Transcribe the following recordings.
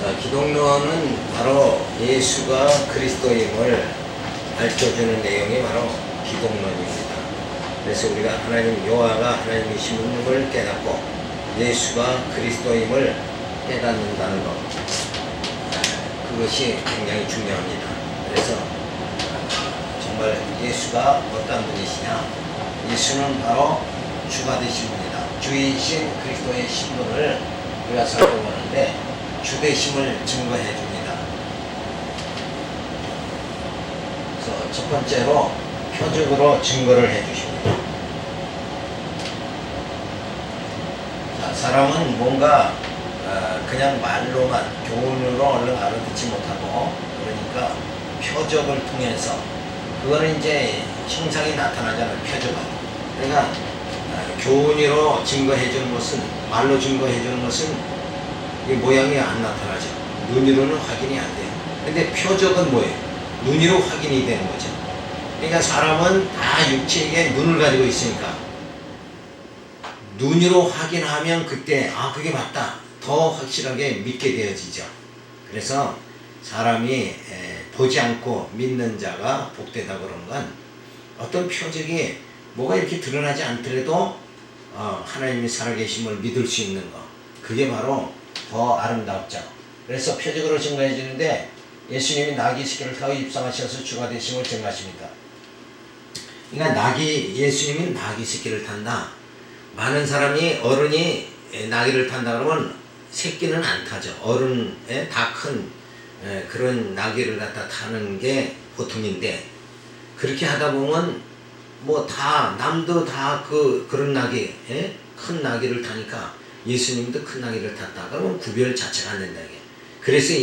자, 기독론은 바로 예수가 그리스도임을 알려주는 내용이 바로 기독론입니다. 그래서 우리가 하나님 여호와가 하나님이신 걸 깨닫고 예수가 그리스도임을 깨닫는다는 것, 그것이 굉장히 중요합니다. 그래서 정말 예수가 어떤 분이시냐? 예수는 바로 주가 되신 분이다. 주이신 그리스도의 신분을 우리가 살펴보는데 주되심을 증거해 줍니다. 그래서 첫 번째로 표적으로 증거를 해 주십니다. 자, 사람은 뭔가 그냥 말로만 교훈으로 얼른 알아듣지 못하고, 그러니까 표적을 통해서, 그거는 이제 형상이 나타나잖아요. 표적은. 그러니까 교훈으로 증거해 주는 것은, 말로 증거해 주는 것은 이 모양이 안 나타나죠. 눈으로는 확인이 안 돼요. 근데 표적은 뭐예요? 눈으로 확인이 되는 거죠. 그러니까 사람은 다 육체에 눈을 가지고 있으니까 눈으로 확인하면 그때 그게 맞다, 더 확실하게 믿게 되어지죠. 그래서 사람이 보지 않고 믿는 자가 복되다 그런 건, 어떤 표적이 뭐가 이렇게 드러나지 않더라도 하나님이 살아계심을 믿을 수 있는 것, 그게 바로 더 아름답죠. 그래서 표적으로 증거해 주는데, 예수님이 나귀 새끼를 타고 입성하셔서 주가 되심을 증거하십니다. 그러니까 예수님이 나귀 새끼를 탄다. 많은 사람이 어른이 나귀를 탄다 그러면 새끼는 안 타죠. 어른에 다 큰 그런 나귀를 갖다 타는 게 보통인데, 그렇게 하다 보면 뭐 다 남도 다 그런 나귀, 큰 나귀를 타니까 예수님도 큰 나귀를 탔다 그러면 구별 자체가 안 된다 이게. 그래서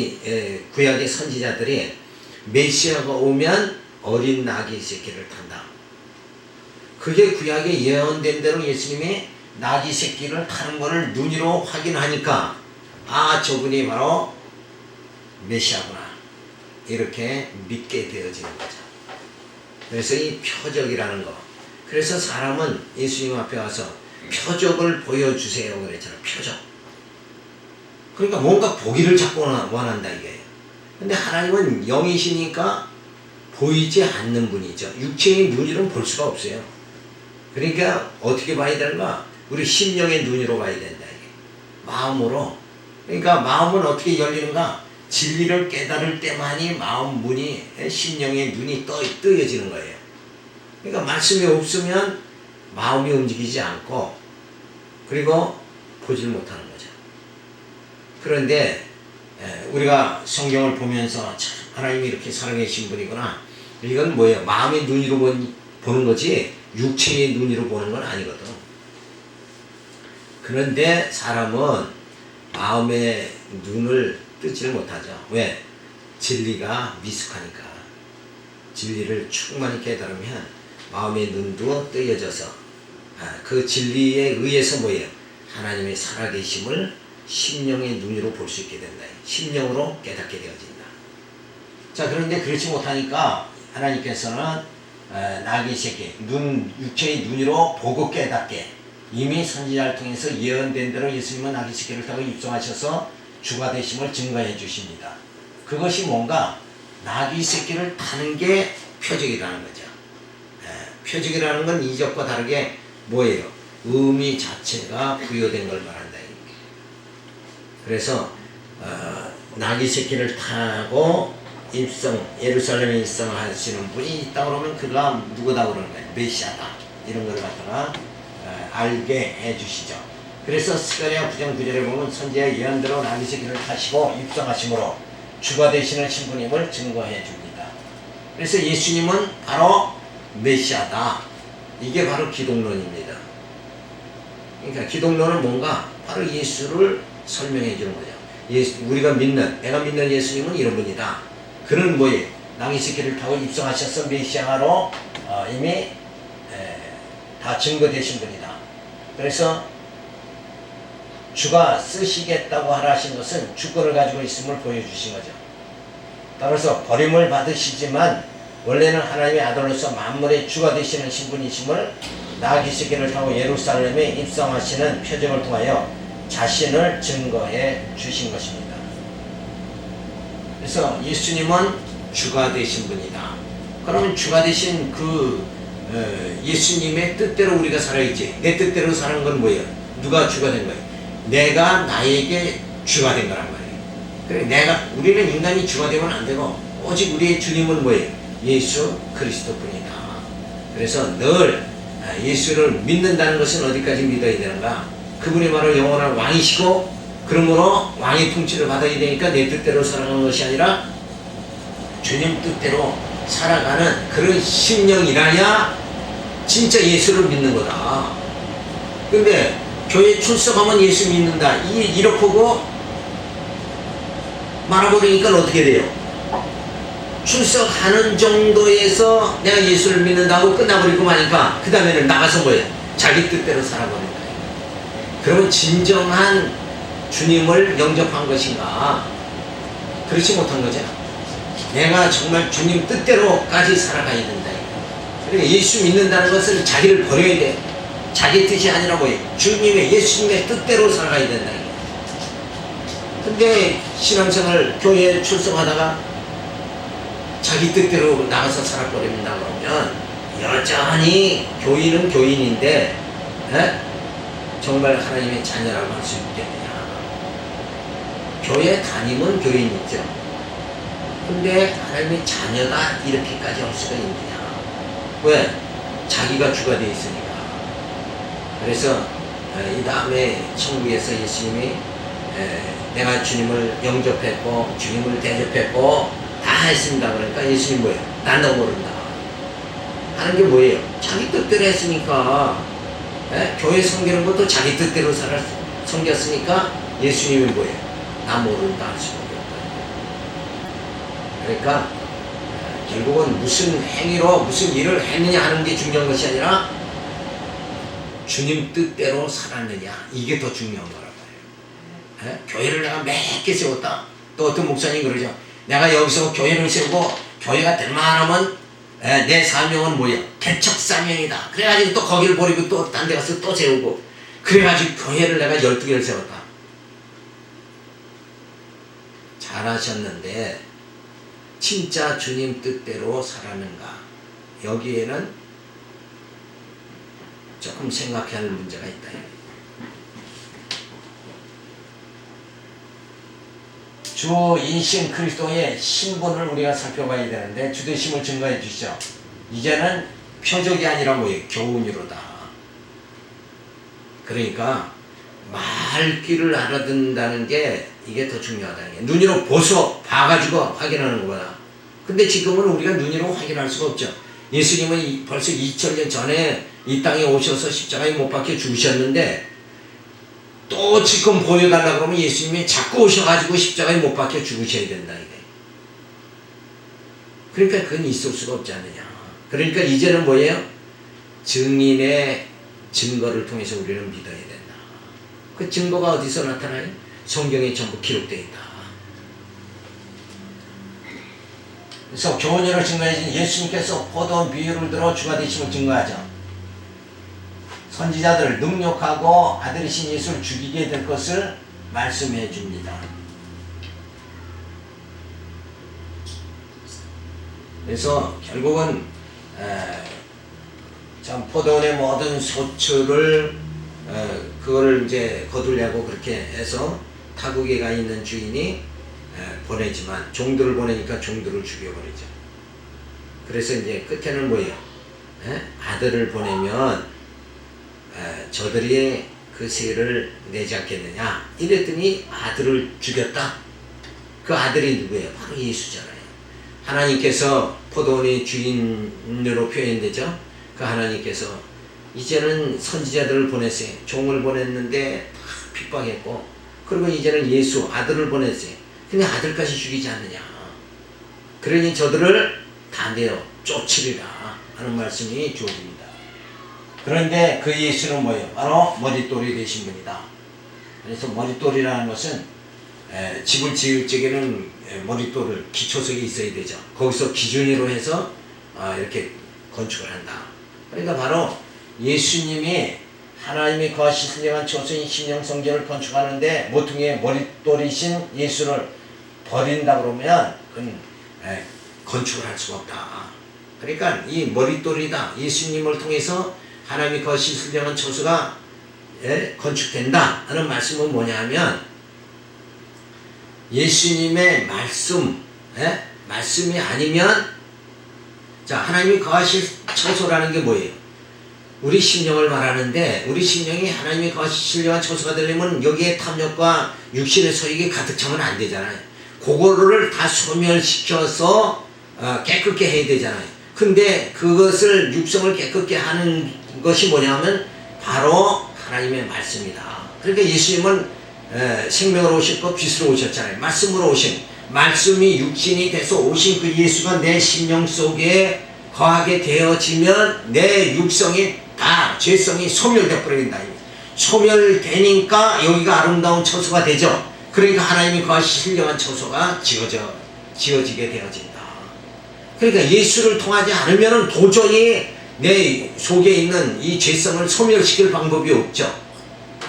구약의 선지자들이 메시아가 오면 어린 나귀 새끼를 탄다. 그게 구약에 예언된 대로 예수님이 나귀 새끼를 타는 것을 눈으로 확인하니까 저분이 바로 메시아구나, 이렇게 믿게 되어지는 거죠. 그래서 이 표적이라는 거, 그래서 사람은 예수님 앞에 와서 표적을 보여주세요 그랬잖아요. 표적. 그러니까 뭔가 보기를 자꾸 원한다 이게. 근데 하나님은 영이시니까 보이지 않는 분이죠. 육체의 눈으로는 볼 수가 없어요. 그러니까 어떻게 봐야 되는가? 우리 심령의 눈으로 봐야 된다 이게. 마음으로. 그러니까 마음은 어떻게 열리는가? 진리를 깨달을 때만이 마음 문이, 심령의 눈이 뜨여지는 거예요. 그러니까 말씀이 없으면 마음이 움직이지 않고, 그리고 보질 못하는 거죠. 그런데 우리가 성경을 보면서 참 하나님이 이렇게 살아계신 분이구나, 이건 뭐예요? 마음의 눈으로 보는 거지 육체의 눈으로 보는 건 아니거든. 그런데 사람은 마음의 눈을 뜨지를 못하죠. 왜? 진리가 미숙하니까. 진리를 충만히 깨달으면 마음의 눈도 뜨여져서 그 진리에 의해서 뭐예요? 하나님의 살아계심을 심령의 눈으로 볼 수 있게 된다. 심령으로 깨닫게 되어진다. 자, 그런데 그렇지 못하니까 하나님께서는 나귀 새끼, 육체의 눈으로 보고 깨닫게, 이미 선지자를 통해서 예언된 대로 예수님은 나귀 새끼를 타고 입성하셔서 주가 되심을 증거해 주십니다. 그것이 뭔가 나귀 새끼를 타는 게 표적이라는 거죠. 표적이라는 건 이적과 다르게 뭐예요? 의미 자체가 부여된 걸 말한다. 그래서 나귀 새끼를 타고 예루살렘에 입성하시는 분이 있다 그러면 그가 누구다 그러는 거예요? 메시아다. 이런 걸 갖다가 알게 해 주시죠. 그래서 스가랴 9장 9절에 보면 선지자의 예언대로 나귀 새끼를 타시고 입성하심으로 주가 되시는 신분임을 증거해 줍니다. 그래서 예수님은 바로 메시아다. 이게 바로 기독론입니다. 그러니까 기독론은 뭔가 바로 예수를 설명해 주는 거죠. 내가 믿는 예수님은 이런 분이다. 그는 뭐예요? 나귀 새끼를 타고 입성하셔서 메시아로 이미 다 증거되신 분이다. 그래서 주가 쓰시겠다고 하신 것은 주권을 가지고 있음을 보여주신 거죠. 따라서 버림을 받으시지만 원래는 하나님의 아들로서 만물의 주가 되시는 신분이심을 나귀 새끼를 타고 예루살렘에 입성하시는 표적을 통하여 자신을 증거해 주신 것입니다. 그래서 예수님은 주가 되신 분이다. 그러면 주가 되신 그 예수님의 뜻대로 우리가 살아야지. 내 뜻대로 사는 건 뭐예요? 누가 주가 된 거예요? 내가 나에게 주가 된 거란 말이에요. 그래, 우리는 인간이 주가 되면 안 되고 오직 우리의 주님은 뭐예요? 예수 그리스도뿐이다. 그래서 늘 예수를 믿는다는 것은 어디까지 믿어야 되는가? 그분이 바로 영원한 왕이시고 그러므로 왕의 통치를 받아야 되니까 내 뜻대로 살아가는 것이 아니라 주님 뜻대로 살아가는 그런 심령이라야 진짜 예수를 믿는 거다. 근데 교회 출석하면 예수 믿는다 이렇고 말아버리니까 어떻게 돼요? 출석하는 정도에서 내가 예수를 믿는다고 끝나버리고 마니까 그 다음에는 나가서 뭐예요? 자기 뜻대로 살아버린다. 그러면 진정한 주님을 영접한 것인가? 그렇지 못한 거죠. 내가 정말 주님 뜻대로까지 살아가야 된다. 그러니까 예수 믿는다는 것은 자기를 버려야 돼. 자기 뜻이 아니라 뭐예요? 주님의 예수님의 뜻대로 살아가야 된다. 근데 신앙생활 교회에 출석하다가 자기 뜻대로 나가서 살아버린다 그러면 여전히 교인은 교인인데 정말 하나님의 자녀라고 할 수 있겠느냐. 교회 다니면 교인이죠. 근데 하나님의 자녀다 이렇게까지 할 수가 있느냐. 왜? 자기가 주가 되어 있으니까. 그래서 이 다음에 천국에서 예수님이 내가 주님을 영접했고 주님을 대접했고 다 했습니다. 그러니까 예수님 뭐예요? 난 너 모른다 하는 게 뭐예요? 자기 뜻대로 했으니까. 교회 섬기는 것도 자기 뜻대로 섬겼으니까 예수님이 뭐예요? 나 모른다 할 수밖에 없다. 그러니까 결국은 무슨 행위로 무슨 일을 했느냐 하는 게 중요한 것이 아니라 주님 뜻대로 살았느냐 이게 더 중요한 거란 말이에요. 교회를 내가 몇 개 세웠다. 또 어떤 목사님 그러죠. 내가 여기서 교회를 세우고 교회가 될만하면 내 사명은 뭐야? 개척 사명이다. 그래가지고 또 거기를 버리고 또 딴 데 가서 또 세우고 그래가지고 교회를 내가 12개를 세웠다. 잘하셨는데 진짜 주님 뜻대로 살았는가? 여기에는 조금 생각해야 할 문제가 있다. 주 인신 그리스도의 신분을 우리가 살펴봐야 되는데 주되심을 증거해 주시죠. 이제는 표적이 아니라 뭐예요? 교훈이로다. 그러니까 말귀를 알아듣는다는 게 이게 더 중요하다는 게 눈으로 봐가지고 확인하는 거야. 근데 지금은 우리가 눈으로 확인할 수가 없죠. 예수님은 벌써 2000년 전에 이 땅에 오셔서 십자가에 못 박혀 죽으셨는데 또 지금 보여달라고 그러면 예수님이 자꾸 오셔가지고 십자가에 못 박혀 죽으셔야 된다 이게. 그러니까 그건 있을 수가 없지 않느냐. 그러니까 이제는 뭐예요? 증인의 증거를 통해서 우리는 믿어야 된다. 그 증거가 어디서 나타나요? 성경에 전부 기록되어 있다. 그래서 교훈으로 증거해진 예수님께서 포도원 비유를 들어 주가 되심을 증거하죠. 선지자들을 능욕하고 아들이신 예수를 죽이게 될 것을 말씀해 줍니다. 그래서 결국은 참 포도원의 모든 소출을 그거를 이제 거두려고 그렇게 해서 타국에 가 있는 주인이 보내지만 종들을 보내니까 종들을 죽여버리죠. 그래서 이제 끝에는 뭐예요? 아들을 보내면 저들이 그 세를 내지 않겠느냐 이랬더니 아들을 죽였다. 그 아들이 누구예요? 바로 예수잖아요. 하나님께서 포도원의 주인으로 표현되죠. 그 하나님께서 이제는 선지자들을 보냈어요. 종을 보냈는데 다 핍박했고 그리고 이제는 예수 아들을 보냈어요. 근데 아들까지 죽이지 않느냐. 그러니 저들을 다 내어 쫓으리라 하는 말씀이 주어집니다. 그런데 그 예수는 뭐예요? 바로 머릿돌이 되신 분이다. 그래서 머릿돌이라는 것은 집을 지을 적에는 머릿돌을 기초석이 있어야 되죠. 거기서 기준으로 해서 이렇게 건축을 한다. 그러니까 바로 예수님이 하나님이 거하신 신령한 초소인 신령 성전을 건축하는데 모퉁이의 머릿돌이신 예수를 버린다 그러면 그건 건축을 할 수가 없다. 그러니까 이 머릿돌이다. 예수님을 통해서 하나님의 거시 신령한 처소가 건축된다 하는 말씀은 뭐냐면 예수님의 말씀이 아니면 자 하나님이 거하실 처소라는 게 뭐예요? 우리 심령을 말하는데 우리 심령이 하나님이 거하실 신령한 처소가 되려면 여기에 탐욕과 육신의 소욕이 가득 차면 안 되잖아요. 그거를 다 소멸시켜서 깨끗게 해야 되잖아요. 근데 그것을 육성을 깨끗게 하는 것이 뭐냐면 바로 하나님의 말씀이다. 그러니까 예수님은 생명으로 오셨고 빛으로 오셨잖아요. 말씀으로 오신 말씀이 육신이 돼서 오신 그 예수가 내 심령 속에 거하게 되어지면 내 육성이 다 죄성이 소멸되어 버린다. 소멸되니까 여기가 아름다운 처소가 되죠. 그러니까 하나님이 거하시 신령한 처소가 지어지게 되어진다. 그러니까 예수를 통하지 않으면 도저히 내 속에 있는 이 죄성을 소멸시킬 방법이 없죠.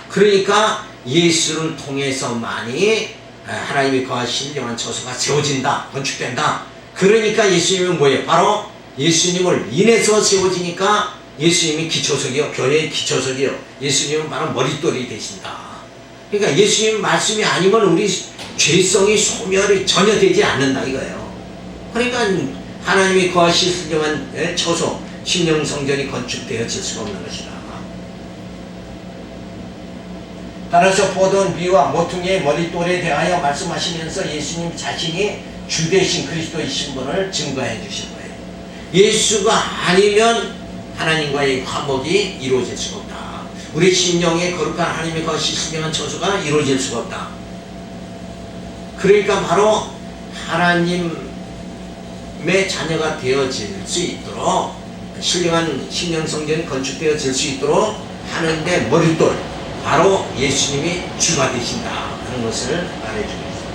그러니까 예수를 통해서만이 하나님이 거하시 신령한 처소가 세워진다, 건축된다. 그러니까 예수님은 뭐예요? 바로 예수님을 인해서 세워지니까 예수님이 기초석이요, 교회의 기초석이요. 예수님은 바로 머릿돌이 되신다. 그러니까 예수님 말씀이 아니면 우리 죄성이 소멸이 전혀 되지 않는다 이거예요. 그러니까 하나님이 거하실 신령한 처소, 심령성전이 건축되어질 수가 없는 것이다. 따라서 보던 비와 모퉁이의 머릿돌에 대하여 말씀하시면서 예수님 자신이 주되신 그리스도의 신분을 증거해 주신 거예요. 예수가 아니면 하나님과의 화목이 이루어질 수가 없다. 우리 심령에 거룩한 하나님의 거하실 신령한 처소가 이루어질 수가 없다. 그러니까 바로 하나님의 자녀가 되어질 수 있도록 신령한 심령성전이 건축되어질 수 있도록 하는데 머릿돌 바로 예수님이 주가 되신다 하는 것을 말해주고 있습니다.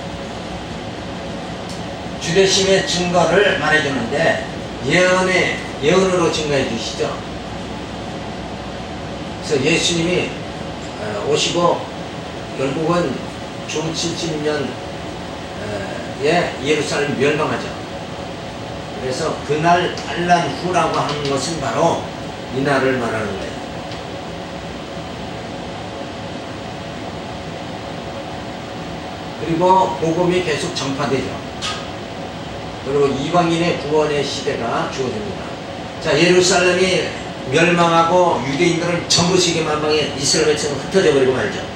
주되심의 증거를 말해주는데 예언으로 증거해 주시죠. 그래서 예수님이 오시고 결국은 주 70년에 예루살렘 멸망하죠. 그래서 그날 환란 후라고 하는 것은 바로 이날을 말하는 거예요. 그리고 복음이 계속 전파되죠. 그리고 이방인의 구원의 시대가 주어집니다. 자, 예루살렘이 멸망하고 유대인들은 전부 세계 만방에 이스라엘 백성은 흩어져 버리고 말죠.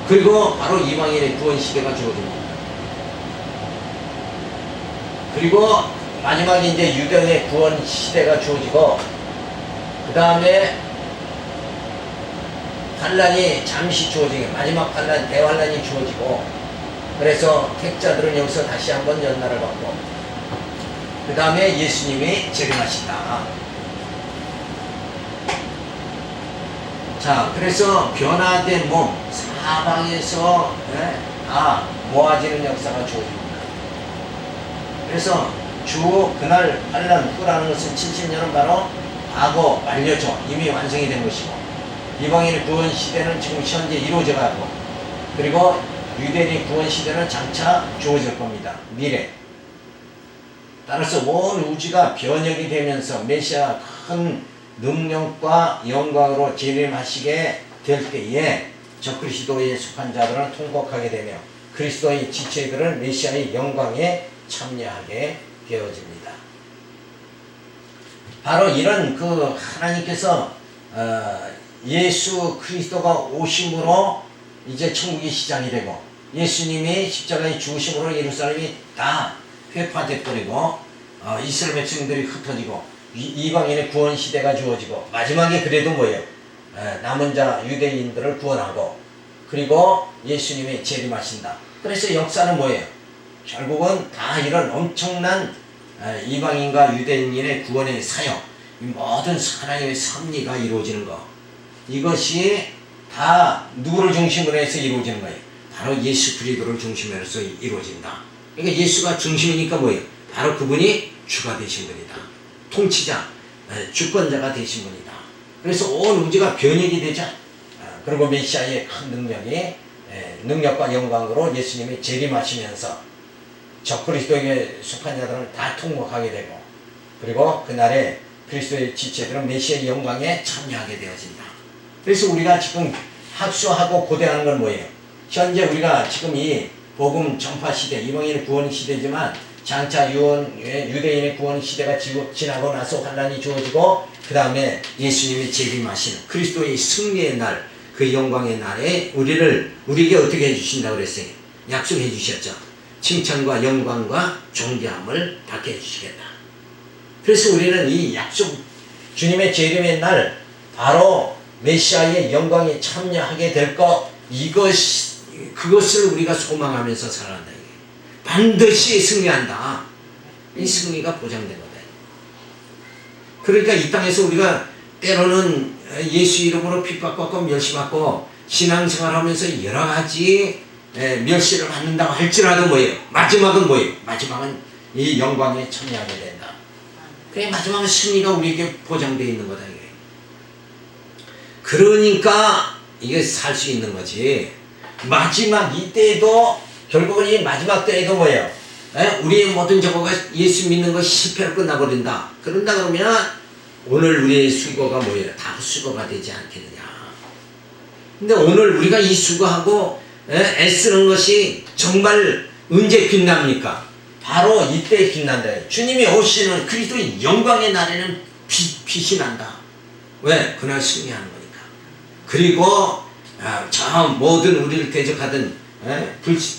그리고 바로 이방인의 구원 시대가 주어집니다. 그리고 마지막에 이제 유대인의 구원 시대가 주어지고 그 다음에 환란이 잠시 주어지게 마지막 환란 대환란이 주어지고 그래서 택자들은 여기서 다시 한번 연날을 받고 그 다음에 예수님이 재림하신다. 자, 그래서 변화된 몸 사방에서 다 모아지는 역사가 주어집니다. 그래서 주 그날 환란 후라는 것은 70년은 바로 과거 완료죠. 이미 완성이 된 것이고 이방인의 구원 시대는 지금 현재 이루어져 가고 그리고 유대인의 구원 시대는 장차 주어질 겁니다. 미래. 따라서 온 우주가 변혁이 되면서 메시아 큰 능력과 영광으로 재림하시게 될 때에 저 그리스도에 속한 자들은 통곡하게 되며 그리스도의 지체들은 메시아의 영광에 참여하게 되어집니다. 바로 이런 그 하나님께서 예수 그리스도가 오심으로 이제 천국이 시작이 되고 예수님이 십자가에 죽으심으로 예루살렘이 다 회파돼 버리고 이스라엘 백성들이 흩어지고 이방인의 구원 시대가 주어지고 마지막에 그래도 뭐예요? 남은 자 유대인들을 구원하고 그리고 예수님이 재림하신다. 그래서 역사는 뭐예요? 결국은 다 이런 엄청난 이방인과 유대인의 구원의 사역, 이 모든 하나님의 섭리가 이루어지는 것, 이것이 다 누구를 중심으로 해서 이루어지는 거예요? 바로 예수 그리스도를 중심으로 해서 이루어진다. 그러니까 예수가 중심이니까 뭐예요? 바로 그분이 주가 되신 분이다. 통치자, 주권자가 되신 분이다. 그래서 온 우주가 변혁이 되자. 그리고 메시아의 큰 능력과 영광으로 예수님이 재림하시면서 적그리스도에게 속한 자들은 다 통곡하게 되고, 그리고 그날에 그리스도의 지체들은 메시아의 영광에 참여하게 되어진다. 그래서 우리가 지금 학수하고 고대하는 건 뭐예요? 현재 우리가 지금 이 복음 전파 시대, 이방인 구원 시대지만 장차 유대인의 구원 시대가 지나고 나서 환란이 주어지고 그 다음에 예수님이 재림하시는 그리스도의 승리의 날, 그 영광의 날에 우리에게 어떻게 해주신다고 그랬어요? 약속해 주셨죠. 칭찬과 영광과 존귀함을 받게 해주시겠다. 그래서 우리는 이 약속, 주님의 재림의 날 바로 메시아의 영광에 참여하게 될 것, 그것을 우리가 소망하면서 살아간다. 반드시 승리한다. 이 승리가 보장된 거다. 그러니까 이 땅에서 우리가 때로는 예수 이름으로 핍박받고 멸시받고 신앙생활하면서 여러 가지 멸시를 받는다고 할지라도 뭐예요? 마지막은 뭐예요? 마지막은 이 영광에 참여하게 된다. 그래, 마지막은 승리가 우리에게 보장되어 있는 거다. 이게. 그러니까 이게 살 수 있는 거지. 마지막 이때에도 결국은 이 마지막 때에도 뭐예요? 우리의 모든 저거가 예수 믿는 거 실패로 끝나버린다. 그런다 그러면 오늘 우리의 수고가 뭐예요? 다 수고가 되지 않겠느냐. 근데 오늘 우리가 이 수고하고 애쓰는 것이 정말 언제 빛납니까? 바로 이때 빛난다. 주님이 오시는 그리스도의 영광의 날에는 빛이 난다. 왜? 그날 승리하는 거니까. 그리고 저 모든 우리를 대적하던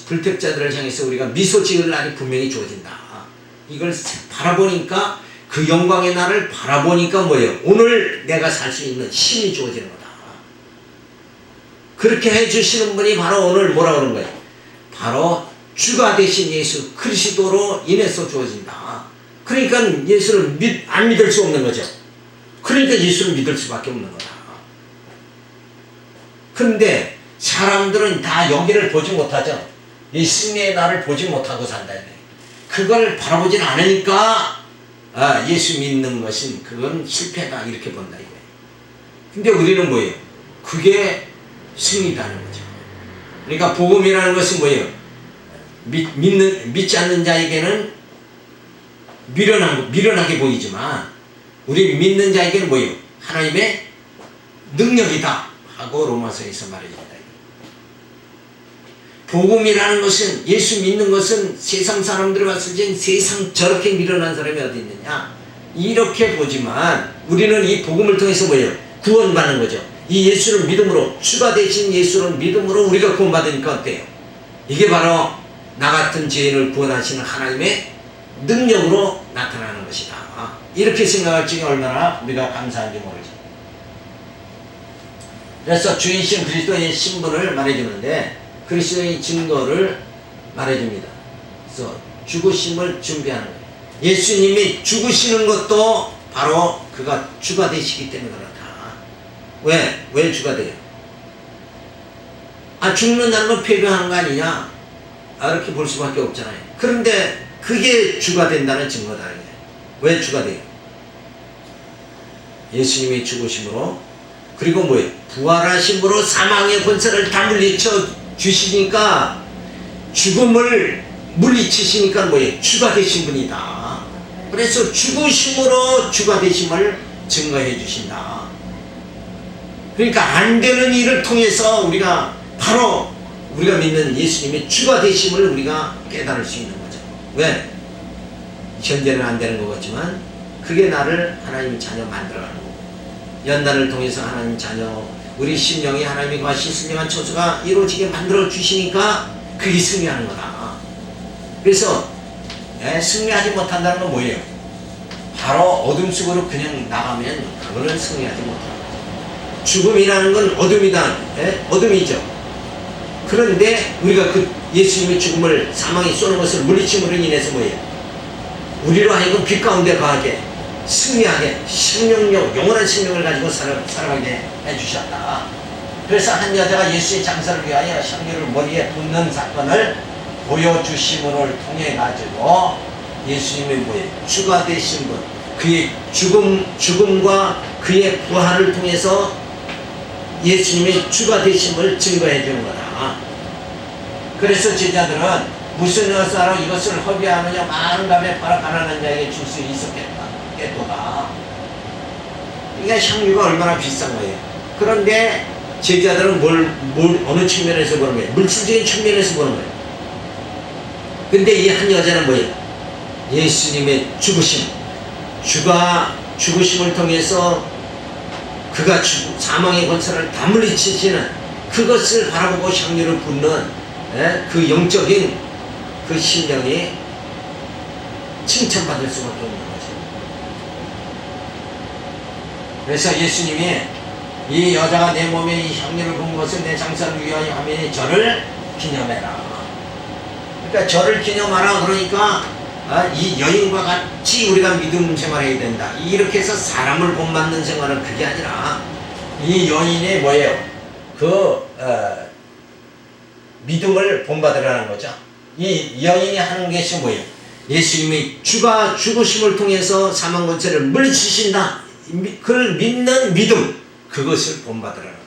불택자들을 향해서 우리가 미소 지을 날이 분명히 주어진다. 이걸 바라보니까 그 영광의 날을 바라보니까 뭐예요? 오늘 내가 살 수 있는 힘이 주어지는 거다. 그렇게 해주시는 분이 바로 오늘 뭐라 그러는 거예요? 바로 주가 되신 예수 그리스도로 인해서 주어진다. 그러니까 예수를 안 믿을 수 없는 거죠. 그러니까 예수를 믿을 수밖에 없는 거다. 그런데 사람들은 다 여기를 보지 못하죠. 이 승리의 날을 보지 못하고 산다. 그걸 바라보진 않으니까 예수 믿는 것은 그건 실패다 이렇게 본다 이거예요. 근데 우리는 뭐예요? 그게 승리다는 거죠. 그러니까 복음이라는 것은 뭐예요? 믿지 않는 자에게는 미련하게 보이지만 우리 믿는 자에게는 뭐예요? 하나님의 능력이다 하고 로마서에서 말해줍니다. 복음이라는 것은, 예수 믿는 것은 세상 사람들이 봤을 땐 세상 저렇게 미련한 사람이 어디 있느냐 이렇게 보지만 우리는 이 복음을 통해서 뭐예요? 구원받는 거죠. 이 예수를 믿음으로, 주가 되신 예수를 믿음으로 우리가 구원받으니까 어때요? 이게 바로 나 같은 죄인을 구원하시는 하나님의 능력으로 나타나는 것이다. 이렇게 생각할 적에 얼마나 우리가 감사한지 모르죠. 그래서 주이신 그리스도의 신분을 말해주는데 그리스도의 증거를 말해줍니다. 그래서 죽으심을 준비하는 거예요. 예수님이 죽으시는 것도 바로 그가 주가 되시기 때문에 그렇다. 왜 주가 돼요? 죽는다는 건 폐교하는 거 아니냐? 이렇게 볼 수밖에 없잖아요. 그런데 그게 주가 된다는 증거다. 왜 주가 돼요? 예수님이 죽으심으로, 그리고 뭐예요? 부활하심으로 사망의 권세를 다 물리쳐 주시니까, 죽음을 물리치시니까 뭐예요? 주가 되신 분이다. 그래서 죽으심으로 주가 되심을 증거해 주신다. 그러니까 안 되는 일을 통해서 우리가 바로 우리가 믿는 예수님의 주가 되심을 우리가 깨달을 수 있는 거죠. 왜? 현재는 안 되는 것 같지만 그게 나를 하나님의 자녀 만들어가는 거고, 연단을 통해서 하나님 자녀, 우리 심령이 하나님의 과시 승리한 처소가 이루어지게 만들어 주시니까 그게 승리하는 거다. 그래서 승리하지 못한다는 건 뭐예요? 바로 어둠 속으로 그냥 나가면 그거는 승리하지 못한다. 죽음이라는 건 어둠이다. 어둠이죠. 그런데 우리가 그 예수님의 죽음을, 사망이 쏘는 것을 물리침으로 인해서 뭐예요? 우리로 하여금 빛 가운데 거하게 승리하게 생명력, 영원한 생명을 가지고 살아가게 해주셨다. 그래서 한 여자가 예수의 장사를 위하여 향유를 머리에 붓는 사건을 보여주심을 통해 가지고 예수님의 뭐예요? 주가 되신 분, 그의 죽음과 그의 부활을 통해서 예수님의 주가 되심을 증거해 주는 거다. 그래서 제자들은 무슨 의사로 이것을 허비하느냐 많은 값에 팔아 가난한 자에게 줄 수 있었겠다. 깨또다. 그러니까 향유가 얼마나 비싼 거예요. 그런데 제자들은 어느 측면에서 보는 거예요? 물질적인 측면에서 보는 거예요. 근데 이 한 여자는 뭐예요? 예수님의 죽으심, 주가 죽으심을 통해서 그가 사망의 권세를 다 물리치시는 그것을 바라보고 향유를 붓는 그 영적인 그 심령이 칭찬받을 수밖에 없는 거죠. 그래서 예수님이 이 여자가 내 몸에 이 향유를 붓는 것을 내 장사를 위하여 하면 저를 기념해라. 그러니까 저를 기념하라. 그러니까 이 여인과 같이 우리가 믿음 생활해야 된다. 이렇게 해서 사람을 본받는 생활은 그게 아니라 이 여인의 뭐예요? 믿음을 본받으라는 거죠. 이 여인이 하는 것이 뭐예요? 예수님이 주가 죽으심을 통해서 사망 권세를 물리치신다. 그를 믿는 믿음, 그것을 본받으라는 거예요.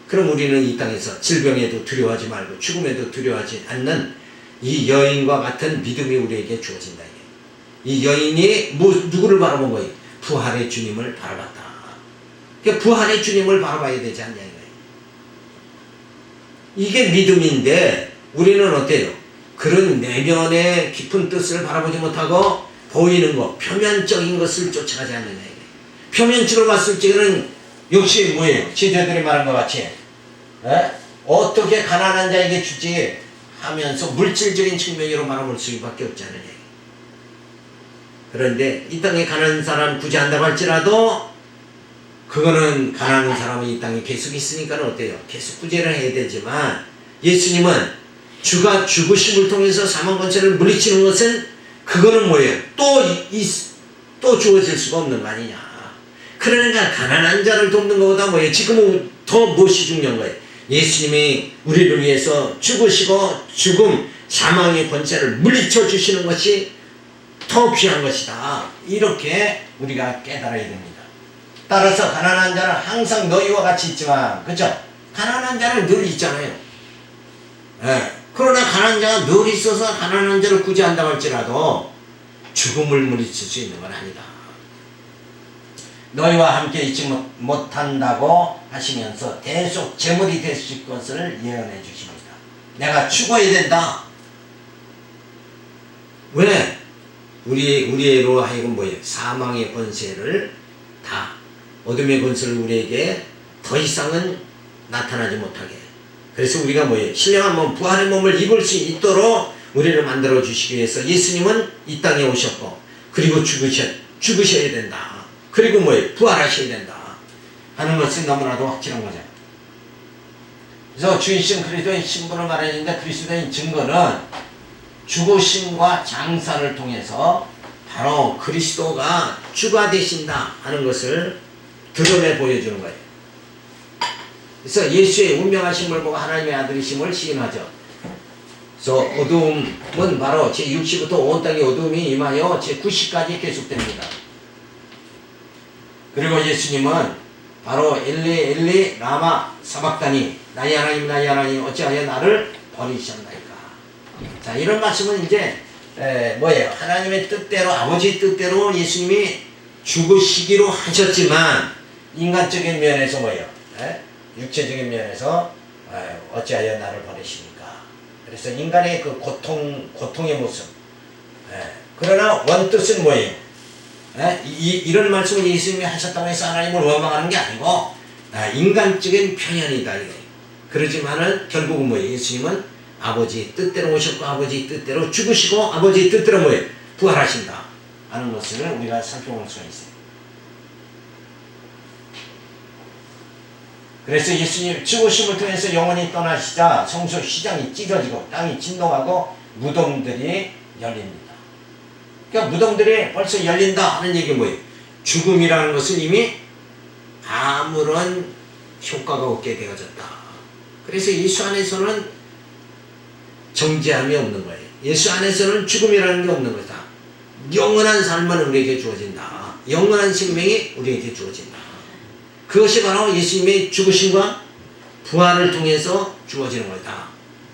그럼 우리는 이 땅에서 질병에도 두려워하지 말고 죽음에도 두려워하지 않는 이 여인과 같은 믿음이 우리에게 주어진다. 이 여인이 누구를 바라본 거예요? 부활의 주님을 바라봤다. 그러니까 부활의 주님을 바라봐야 되지 않냐 이거예요. 이게 믿음인데 우리는 어때요? 그런 내면의 깊은 뜻을 바라보지 못하고 보이는 것, 표면적인 것을 쫓아가지 않느냐 이거예요. 표면적으로 봤을 적에는 역시 뭐예요? 제자들이 말한 것 같이 어떻게 가난한 자에게 주지 하면서 물질적인 측면으로 말아볼 수밖에 없지 않느냐. 그런데 이 땅에 가난한 사람 구제한다고 할지라도 그거는 가난한 사람은 이 땅에 계속 있으니까 어때요? 계속 구제를 해야 되지만 예수님은 주가 죽으심을 통해서 사망 권세를 물리치는 것은 그거는 뭐예요? 또 주어질 수가 없는 거 아니냐. 그러니까 가난한 자를 돕는 것보다 뭐예요? 지금은 더 무엇이 중요한 거예요? 예수님이 우리를 위해서 죽으시고 죽음, 사망의 권세를 물리쳐 주시는 것이 더 귀한 것이다. 이렇게 우리가 깨달아야 됩니다. 따라서 가난한 자는 항상 너희와 같이 있지만, 그죠? 가난한 자는 늘 있잖아요. 그러나 가난한 자가 늘 있어서 가난한 자를 구제한다고 할지라도 죽음을 물리칠 수 있는 건 아니다. 너희와 함께 있지 못한다고 하시면서 계속 재물이 되실 것을 예언해 주십니다. 내가 죽어야 된다. 왜? 우리로 하여금 뭐예요? 사망의 권세를 다, 어둠의 권세를 우리에게 더 이상은 나타나지 못하게. 그래서 우리가 뭐예요? 신령한 몸, 부활의 몸을 입을 수 있도록 우리를 만들어 주시기 위해서 예수님은 이 땅에 오셨고, 그리고 죽으셔야 된다. 그리고 뭐예요? 부활하셔야 된다 하는 것은 너무나도 확실한 거죠. 그래서 주이신 그리스도의 신분을 말해주는데, 그리스도의 증거는 죽으심과 장사를 통해서 바로 그리스도가 주가 되신다 하는 것을 드러내 보여주는 거예요. 그래서 예수의 운명하심을 보고 하나님의 아들이심을 시인하죠. 그래서 어두움은 바로 제6시부터 온 땅의 어두움이 임하여 제9시까지 계속됩니다. 그리고 예수님은 바로 엘리 엘리 라마 사박다니, 나의 하나님 어찌하여 나를 버리셨나이까. 자, 이런 말씀은 이제 뭐예요? 하나님의 뜻대로, 아버지 뜻대로 예수님이 죽으시기로 하셨지만 인간적인 면에서 뭐예요? 육체적인 면에서 어찌하여 나를 버리십니까? 그래서 인간의 그 고통의 모습. 그러나 원뜻은 뭐예요? 이런 말씀을 예수님이 하셨다고 해서 하나님을 원망하는 게 아니고 인간적인 표현이다. 그러지만은 결국은 뭐예요? 예수님은 아버지 뜻대로 오셨고 아버지 뜻대로 죽으시고 아버지 뜻대로 뭐예요? 부활하신다 하는 것을 우리가 살펴볼 수가 있어요. 그래서 예수님 죽으심을 통해서 영원히 떠나시자 성소 시장이 찢어지고 땅이 진동하고 무덤들이 열립니다. 그러니까 무덤들이 벌써 열린다 하는 얘기가 뭐예요? 죽음이라는 것은 이미 아무런 효과가 없게 되어졌다. 그래서 예수 안에서는 정죄함이 없는 거예요. 예수 안에서는 죽음이라는 게 없는 거다. 영원한 삶은 우리에게 주어진다. 영원한 생명이 우리에게 주어진다. 그것이 바로 예수님의 죽으심과 부활을 통해서 주어지는 거다.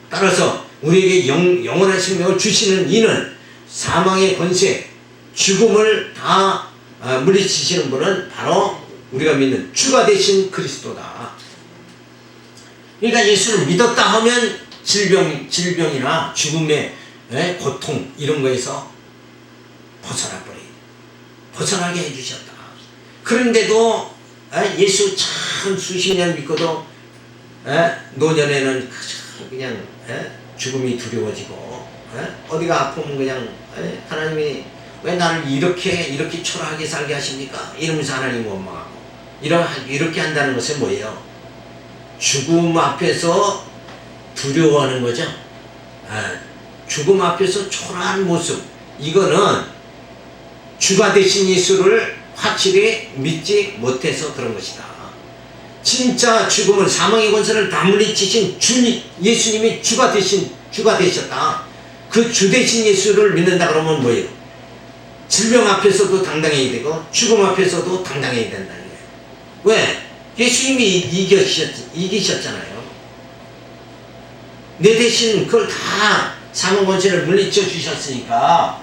따라서 우리에게 영원한 생명을 주시는 이는 사망의 권세, 죽음을 다 물리치시는 분은 바로 우리가 믿는 주가 되신 그리스도다. 그러니까 예수를 믿었다 하면 질병이나 죽음의 고통 이런 거에서 벗어나게 해주셨다. 그런데도 예수 참 수십 년 믿고도 노년에는 그냥 죽음이 두려워지고 어디가 아프면 그냥 하나님이 왜 나를 이렇게 초라하게 살게 하십니까? 이러면서 하나님 원망하고 이렇게 한다는 것은 뭐예요? 죽음 앞에서 두려워하는 거죠. 죽음 앞에서 초라한 모습, 이거는 주가 되신 예수를 확실히 믿지 못해서 그런 것이다. 진짜 죽음을, 사망의 권세를 다 물리치신 예수님이 주가 되셨다. 그 주 되신 예수를 믿는다 그러면 뭐예요? 질병 앞에서도 당당해야 되고 죽음 앞에서도 당당해야 된다는 거예요. 왜? 예수님이 이기셨잖아요. 내 대신 그걸 다 사망 권세를 물리쳐 주셨으니까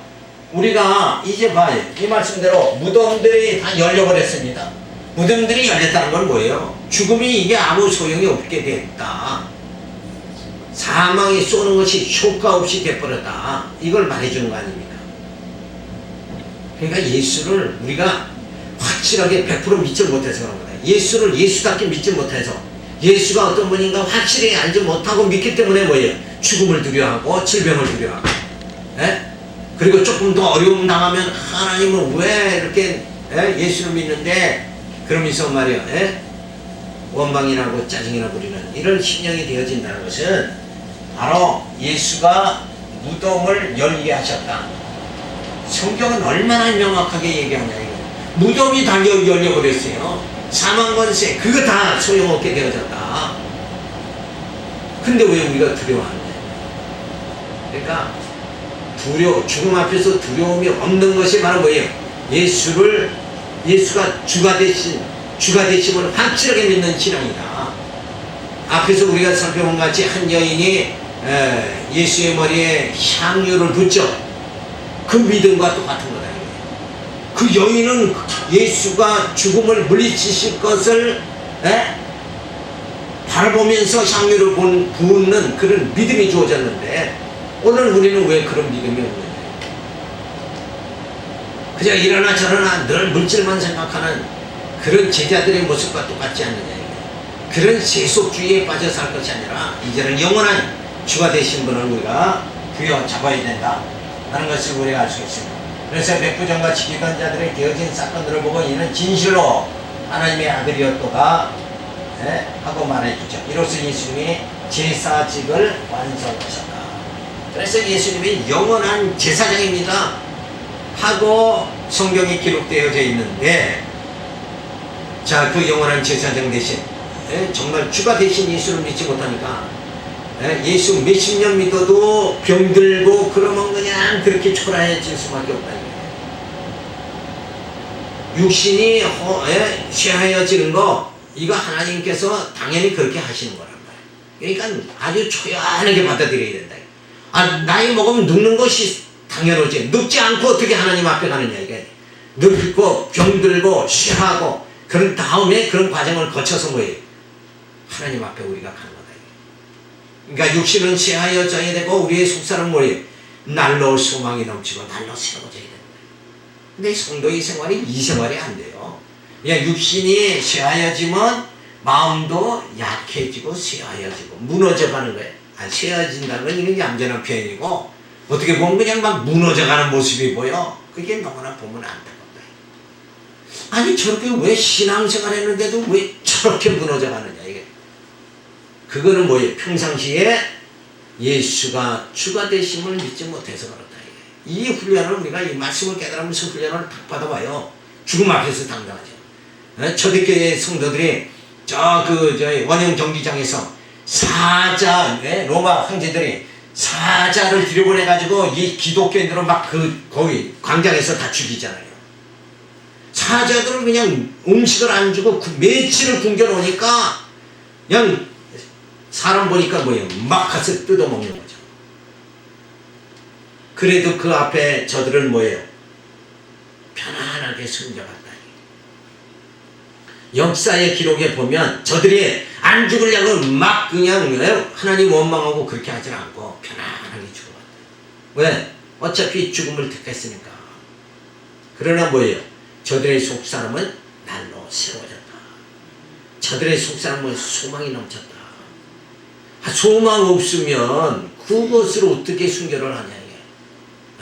우리가 이제 봐요. 이 말씀대로 무덤들이 다 열려버렸습니다. 무덤들이 열렸다는 건 뭐예요? 죽음이 이게 아무 소용이 없게 됐다. 사망이 쏘는 것이 효과 없이 돼버렸다. 이걸 말해주는 거 아닙니까? 그러니까 예수를 우리가 확실하게 100% 믿지 못해서 그런 거다. 예수를 예수답게 믿지 못해서, 예수가 어떤 분인가 확실히 알지 못하고 믿기 때문에 뭐예요? 죽음을 두려워하고 질병을 두려워하고, 그리고 조금 더 어려움 당하면 하나님은 왜 이렇게 예수를 믿는데 그러면서 말이야 원망이 나고 짜증이 나 부리는 이런 심령이 되어진다는 것은 바로 예수가 무덤을 열게 하셨다. 성경은 얼마나 명확하게 얘기하냐 이거. 무덤이 다 열려버렸어요. 사망권세 그거 다 소용없게 되어졌다. 근데 왜 우리가 두려워하느냐. 그러니까 죽음 앞에서 두려움이 없는 것이 바로 뭐예요? 예수가 주가 되심을 확실하게 믿는 신앙이다. 앞에서 우리가 살펴본 같이 한 여인이 예수의 머리에 향유를 붓죠. 그 믿음과 똑같은 거다. 그 여인은 예수가 죽음을 물리치실 것을 바라보면서 향유를 부는 그런 믿음이 주어졌는데 오늘 우리는 왜 그런 믿음이 없느냐. 그저 이러나 저러나 늘 물질만 생각하는 그런 제자들의 모습과 똑같지 않느냐. 그런 세속주의에 빠져 살 것이 아니라 이제는 영원한 주가 되신 분을 우리가 부여잡아야 된다 하는 것을 우리가 알 수 있습니다. 그래서 백부장과 지기던 자들의 되어진 사건들을 보고 이는 진실로 하나님의 아들이었도다 하고 말해주죠. 이로써 예수님이 제사직을 완성하셨다. 그래서 예수님이 영원한 제사장입니다 하고 성경에 기록되어져 있는데, 자, 그 영원한 제사장 대신 정말 주가 되신 예수를 믿지 못하니까 예수 몇십 년 믿어도 병들고 그러면 그냥 그렇게 초라해질 수밖에 없다. 육신이 쇠하여지는 거 이거 하나님께서 당연히 그렇게 하시는 거란 말이에요. 그러니까 아주 초연하게 받아들여야 된다. 나이 먹으면 늙는 것이 당연하지. 늙지 않고 어떻게 하나님 앞에 가느냐 이게. 늙고 병들고 쇠하고 그런 다음에 그런 과정을 거쳐서 뭐예요? 하나님 앞에 우리가 가는 거다. 그러니까 육신은 쇠하여져야 되고 우리의 속살은 뭐예요? 날로 소망이 넘치고 날로 새로워져야 된다. 근데 성도의 생활이 이 생활이 안 돼요. 그냥 육신이 쇠하여지면 마음도 약해지고 쇠하여지고 무너져가는 거예요. 쇠하여진다는 건 이건 얌전한 표현이고 어떻게 보면 그냥 막 무너져가는 모습이 보여. 그게 너무나 보면 안타깝다. 아니 저렇게 왜 신앙생활 했는데도 왜 저렇게 무너져가느냐 이게. 그거는 뭐예요? 평상시에 예수가 주가 되심을 믿지 못해서 그렇다. 이 훈련을 우리가 이 말씀을 깨달으면서 훈련을 딱 받아봐요. 죽음 앞에서 당당하죠. 초대교회 성도들이 저 원형 경기장에서 사자, 로마 황제들이 사자를 들여보내가지고 이 기독교인들은 막 거기 광장에서 다 죽이잖아요. 사자들을 그냥 음식을 안 주고 며칠을 굶겨놓으니까 그냥 사람 보니까 뭐예요? 막 가서 뜯어먹는 거죠. 그래도 그 앞에 저들은 뭐예요? 편안하게 숨겨갔다. 역사의 기록에 보면 저들이 안 죽으려고 막 그냥 하나님 원망하고 그렇게 하지 않고 편안하게 죽어갔다. 왜? 어차피 죽음을 택했으니까. 그러나 뭐예요? 저들의 속사람은 날로 새로워졌다. 저들의 속사람은 소망이 넘쳤다. 소망 없으면 그것을 어떻게 순교를 하냐 이게.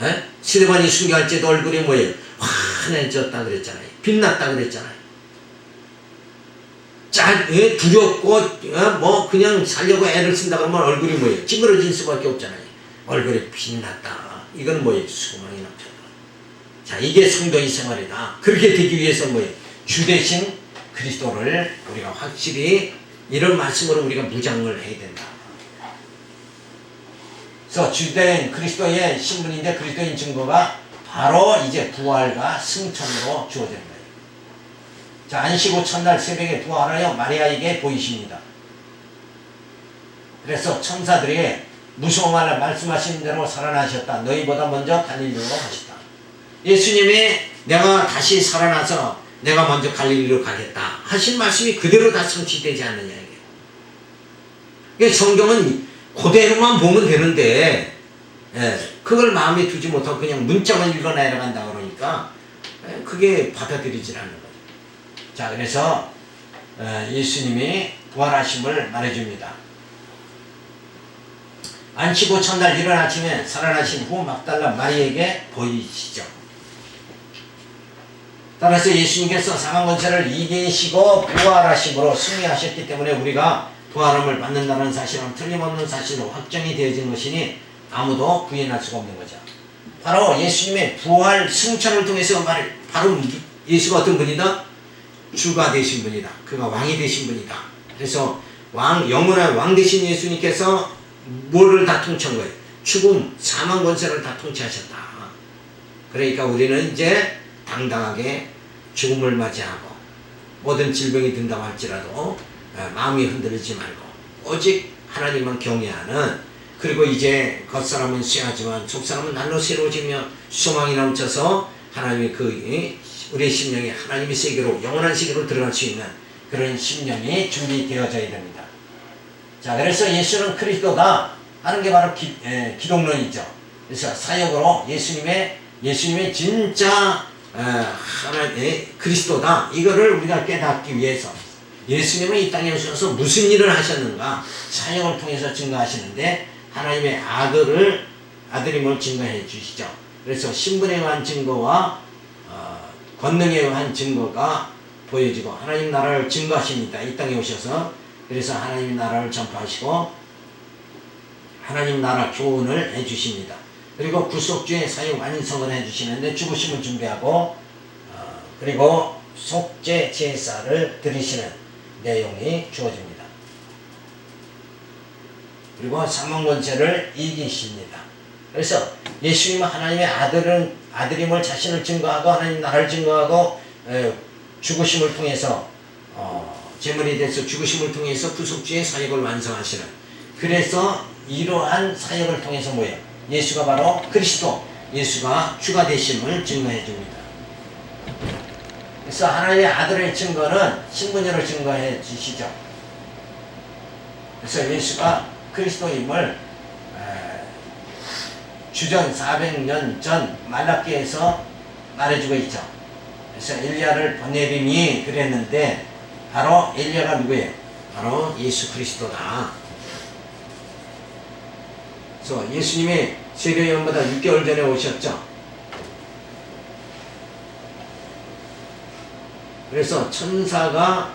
에? 스데반이 순교할 때도 얼굴이 뭐예요? 환해졌다 그랬잖아요. 빛났다 그랬잖아요. 두렵고 뭐 그냥 살려고 애를 쓴다 그러면 얼굴이 뭐예요? 찌그러질 수밖에 없잖아요. 얼굴이 빛났다. 이건 뭐예요? 소망이 넘쳤다. 자, 이게 성도의 생활이다. 그렇게 되기 위해서 뭐예요? 주 대신 그리스도를 우리가 확실히 이런 말씀으로 우리가 무장을 해야 된다. 그래서 주된 그리스도의 신분인데 그리스도인 증거가 바로 이제 부활과 승천으로 주어진 거예요. 자, 안식 후 첫날 새벽에 부활하여 마리아에게 보이십니다. 그래서 천사들이 무서워하라 말씀하신 대로 살아나셨다. 너희보다 먼저 갈릴리로 가시다. 예수님이 내가 다시 살아나서 내가 먼저 갈릴리로 가겠다 하신 말씀이 그대로 다 성취되지 않느냐 이게. 성경은 그대로만 보면 되는데 그걸 마음에 두지 못하고 그냥 문자만 읽어 내려간다 그러니까 그게 받아들이질 않는 거예요. 자, 그래서 예수님이 부활하심을 말해줍니다. 안식 후 첫날 이른 아침에 살아나신 후 막달라 마리에게 보이시죠. 따라서 예수님께서 사망 권세를 이기시고 부활하심으로 승리하셨기 때문에 우리가 부활함을 받는다는 사실은 틀림없는 사실로 확정이 되어진 것이니 아무도 부인할 수가 없는 거죠. 바로 예수님의 부활 승천을 통해서 바로 예수가 어떤 분이다? 주가 되신 분이다. 그가 왕이 되신 분이다. 그래서 영원한 왕 되신 예수님께서 뭐를 다 통치한 거예요? 죽음, 사망 권세를 다 통치하셨다. 그러니까 우리는 이제 당당하게 죽음을 맞이하고 모든 질병이 든다고 할지라도 마음이 흔들리지 말고 오직 하나님만 경외하는, 그리고 이제 겉사람은 쇠하지만 속사람은 날로 새로워지며 소망이 넘쳐서 하나님의 우리의 심령이 하나님의 세계로, 영원한 세계로 들어갈 수 있는 그런 심령이 준비되어져야 됩니다. 자, 그래서 예수는 그리스도다 하는 게 바로 기독론이죠. 그래서 사역으로 예수님의 진짜 하나님의 그리스도다, 이거를 우리가 깨닫기 위해서 예수님은 이 땅에 오셔서 무슨 일을 하셨는가 사역을 통해서 증거하시는데, 하나님의 아들임을 증거해 주시죠. 그래서 신분에 의한 증거와 권능에 의한 증거가 보여지고 하나님 나라를 증거하십니다. 이 땅에 오셔서. 그래서 하나님 나라를 전파하시고 하나님 나라 교훈을 해주십니다. 그리고 구속주의 사역 완성을 해주시는데 죽으심을 준비하고 그리고 속죄 제사를 드리시는 내용이 주어집니다. 그리고 사망 권세를 이기십니다. 그래서 예수님은 하나님의 아들임을 자신을 증거하고 하나님 나라를 증거하고 죽으심을 통해서 제물이 돼서 죽으심을 통해서 구속주의 사역을 완성하시는, 그래서 이러한 사역을 통해서 뭐예요? 예수가 바로 그리스도, 예수가 주가 되심을 증거해 줍니다. 그래서 하나님의 아들의 증거는 신분으로 증거해 주시죠. 그래서 예수가 그리스도임을 주전 400년 전 말라기에서 말해주고 있죠. 그래서 엘리야를 보내림이 그랬는데 바로 엘리야가 누구예요? 바로 예수 그리스도다. 그래서 예수님이 세례요한보다 6개월 전에 오셨죠. 그래서 천사가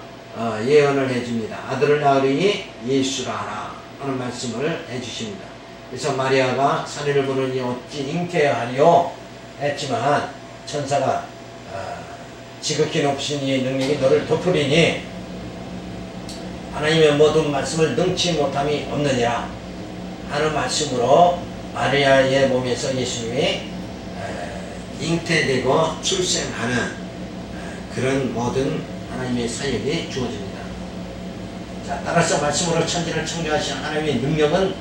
예언을 해줍니다. 아들을 낳으리니 예수라 하라 하는 말씀을 해주십니다. 그래서 마리아가 사례를 보느니 어찌 잉태하리요 했지만 천사가 지극히 높으신 이의 능력이 너를 덮으리니 하나님의 모든 말씀을 능치 못함이 없느니라 하는 말씀으로 마리아의 몸에서 예수님이 잉태되고 출생하는 그런 모든 하나님의 사역이 주어집니다. 자, 따라서 말씀으로 천지를 창조하신 하나님의 능력은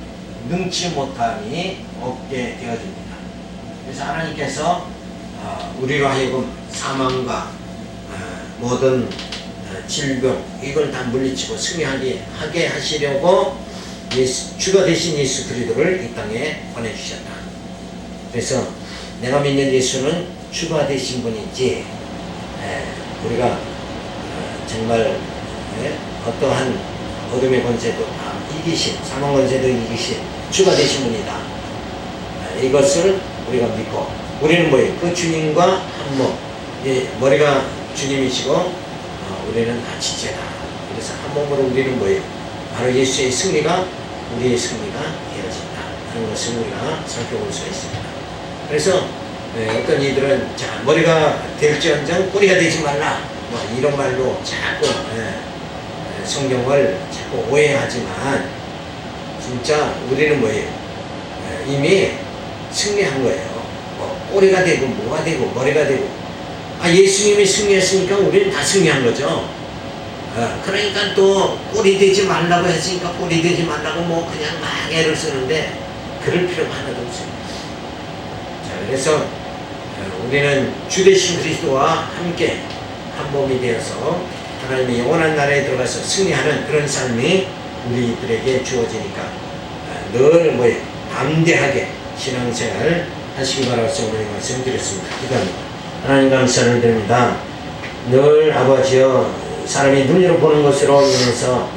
능치 못함이 없게 되어집니다. 그래서 하나님께서 우리로 하여금 사망과 모든 질병 이걸 다 물리치고 승리하게 하게 하시려고 주가 되신 예수 그리스도를 이 땅에 보내주셨다. 그래서 내가 믿는 예수는 주가 되신 분이지 우리가 정말 어떠한 어둠의 권세도 다 이기신, 사망 권세도 이기신 주가 되신 분이다. 이것을 우리가 믿고 우리는 뭐예요? 그 주님과 한 몸. 머리가 주님이시고 우리는 다 지체다. 그래서 한 몸으로 우리는 뭐예요? 바로 예수의 승리가 우리의 승리가 되어진다 하는 것을 우리가 살펴볼 수가 있습니다. 그래서 어떤 이들은 자 머리가 될지언정 꼬리가 되지 말라 뭐 이런 말로 자꾸 성경을 자꾸 오해하지만 진짜 우리는 뭐예요? 이미 승리한 거예요. 뭐 꼬리가 되고 뭐가 되고 머리가 되고 예수님이 승리했으니까 우리는 다 승리한 거죠. 그러니까 또 꼬리 되지 말라고 했으니까 꼬리 되지 말라고 뭐 그냥 막 애를 쓰는데 그럴 필요가 하나도 없어요. 자 그래서 우리는 주 되신 그리스도와 함께 한 몸이 되어서 하나님의 영원한 나라에 들어가서 승리하는 그런 삶이 우리들에게 주어지니까 늘 뭐예요? 담대하게 신앙생활 하시기 바라서 오늘 말씀드렸습니다. 기도합니다. 하나님 감사를 드립니다. 늘 아버지여 사람이 눈으로 보는 것으로 인해서